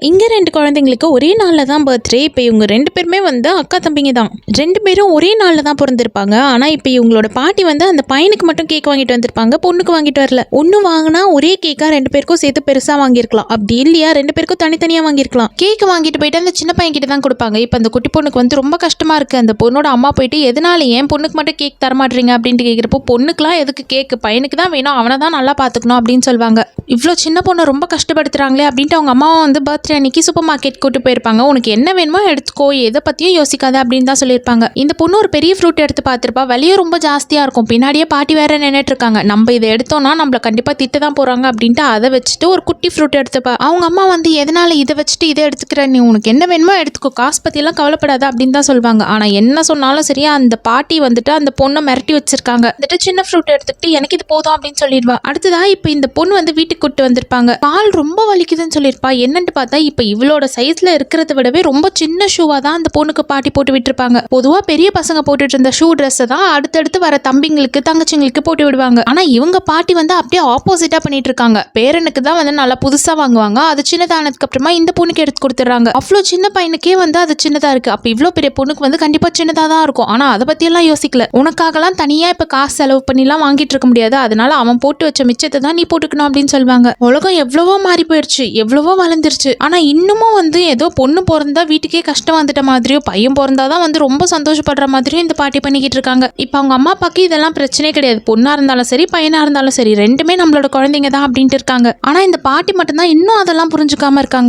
இங்க 2 குழந்தைங்களுக்கு ஒரே நாள்ல தான் பர்த்டே. இப்ப இவங்க 2 பேருமே வந்து அக்கா தம்பிங்க தான். 2 பேரும் ஒரே நாள்ல தான் பொறந்திருப்பாங்க. ஆனா இப்ப இவங்களோட பாட்டி வந்து அந்த பையனுக்கு மட்டும் கேக் வாங்கிட்டு வந்திருப்பாங்க. பொண்ணுக்கு வாங்கிட்டு வரல. ஒண்ணு வாங்கினா ஒரே கேக்கா 2 பேருக்கும் சேர்த்து பெருசா வாங்கியிருக்கலாம். அப்படி இல்லையா 2 பேருக்கும் தனித்தனியா வாங்கியிருக்கலாம். கேக் வாங்கிட்டு போயிட்டு அந்த சின்ன பையன் கிட்ட தான் கொடுப்பாங்க. இப்ப அந்த குட்டி பொண்ணுக்கு வந்து ரொம்ப கஷ்டமா இருக்கு. அந்த பொண்ணோட அம்மா போயிட்டு எதனால ஏன் பொண்ணுக்கு மட்டும் கேக் தரமாட்டீங்க அப்படின்ட்டு கேட்கிறப்போ பொண்ணுக்குலாம் எதுக்கு கேக், பையனுக்கு தான் வேணும், அவனை தான் நல்லா பாத்துக்கணும் அப்படின்னு சொல்லுவாங்க. இவ்வளோ சின்ன பொண்ணை ரொம்ப கஷ்டப்படுத்துறாங்களே அப்படின்ட்டு அவங்க அம்மாவை வந்து பர்த்டே அன்னைக்கு சூப்பர் மார்க்கெட் கூட்டு போயிருப்பாங்க. உனக்கு என்ன வேணுமோ எடுத்துக்கோ, எதை பத்தியும் யோசிக்காத அப்படின்னு தான் சொல்லியிருப்பாங்க. இந்த பொண்ணு ஒரு பெரிய ஃப்ரூட் எடுத்து பார்த்திருப்பா. விலையும் ரொம்ப ஜாஸ்தியா இருக்கும். பின்னாடியே பாட்டி வேற நின்னுட்டு இருக்காங்க. நம்ம இதை எடுத்தோம்னா நம்மள கண்டிப்பா திட்ட தான் போறாங்க அப்படின்ட்டு அதை வச்சுட்டு ஒரு குட்டி ஃப்ரூட் எடுத்துப்பா. அவங்க அம்மா வந்து எதனால இதை வச்சுட்டு இதை எடுத்துக்கிற, நீ உனக்கு என்ன வேணுமோ எடுத்துக்கோ, காசு பத்தி எல்லாம் கவலைப்படாத அப்படின்னு தான் சொல்லுவாங்க. ஆனா என்ன சொன்னாலும் சரியா அந்த பாட்டி வந்துட்டு அந்த பொண்ணை மிரட்டி வச்சிருக்காங்க. வந்துட்டு சின்ன ஃப்ரூட் எடுத்துக்கிட்டு எனக்கு இது போதும் அப்படின்னு சொல்லிடுவா. அடுத்ததா இப்ப இந்த பொண்ணு வந்து வீட்டுக்கு கூட்டு வந்திருப்பாங்க. கால் ரொம்ப வலிக்குதுன்னு சொல்லியிருப்பா. என்னன்னு பார்த்தா இப்ப இவளோட சைஸ்ல இருக்கிறத விடவே ரொம்ப சின்ன ஷூவா தான் அந்த பொண்ணுக்கு பாட்டி போட்டு விட்டுருப்பாங்க. பொதுவா பெரிய பசங்க போட்டுட்டு இருந்த ஷூ ட்ரெஸ் தான் அடுத்தடுத்து வர தம்பிங்களுக்கு தங்கச்சிங்களுக்கு போட்டு விடுவாங்க. ஆனா இவங்க பாட்டி வந்து அப்படியே ஆப்போசிட்டா பண்ணிட்டு இருக்காங்க. பேரனுக்கு தான் வந்து நல்லா புதுசா வாங்குவாங்க. அது சின்னதானதுக்கு அப்புறமா இந்த பொண்ணுக்கு எடுத்து கொடுத்துறாங்க. அவ்வளோ சின்ன பையனுக்கே வந்து அது சின்னதா இருக்கு. அப்ப இவ்வளோ பெரிய பொண்ணுக்கு வந்து கண்டிப்பா சின்னதா தான் இருக்கும். ஆனா அதை பத்தி எல்லாம் யோசிக்கல. உனக்காகலாம் தனியா இப்ப காசு செலவு பண்ணிலாம் வாங்கிட்டு இருக்க முடியாது. அதனால அவன் போட்டு வச்ச மிச்சத்தை தான் நீ போட்டுக்கணும் அப்படின்னு சொல்லுவாங்க. உலகம் எவ்வளவோ மாறி போயிடுச்சு, எவ்வளவோ வளர்ந்துருச்சு. ஆனா இன்னமும் வந்து ஏதோ பொண்ணு பிறந்தா வீட்டுக்கே கஷ்டம் வந்துட்ட மாதிரியோ, பையன் பிறந்தாதான் வந்து ரொம்ப சந்தோஷப்படுற மாதிரியும் இந்த பாட்டி பண்ணிக்கிட்டு இருக்காங்க. இப்ப அவங்க அம்மா அப்பாக்கு இதெல்லாம் பிரச்சனையே கிடையாது. பொண்ணா இருந்தாலும் சரி பையனா இருந்தாலும் சரி 2மே நம்மளோட குழந்தைங்க தான் அப்படின்ட்டு இருக்காங்க. ஆனா இந்த பாட்டி மட்டும்தான் இன்னும் அதெல்லாம் புரிஞ்சுக்காம இருக்காங்க.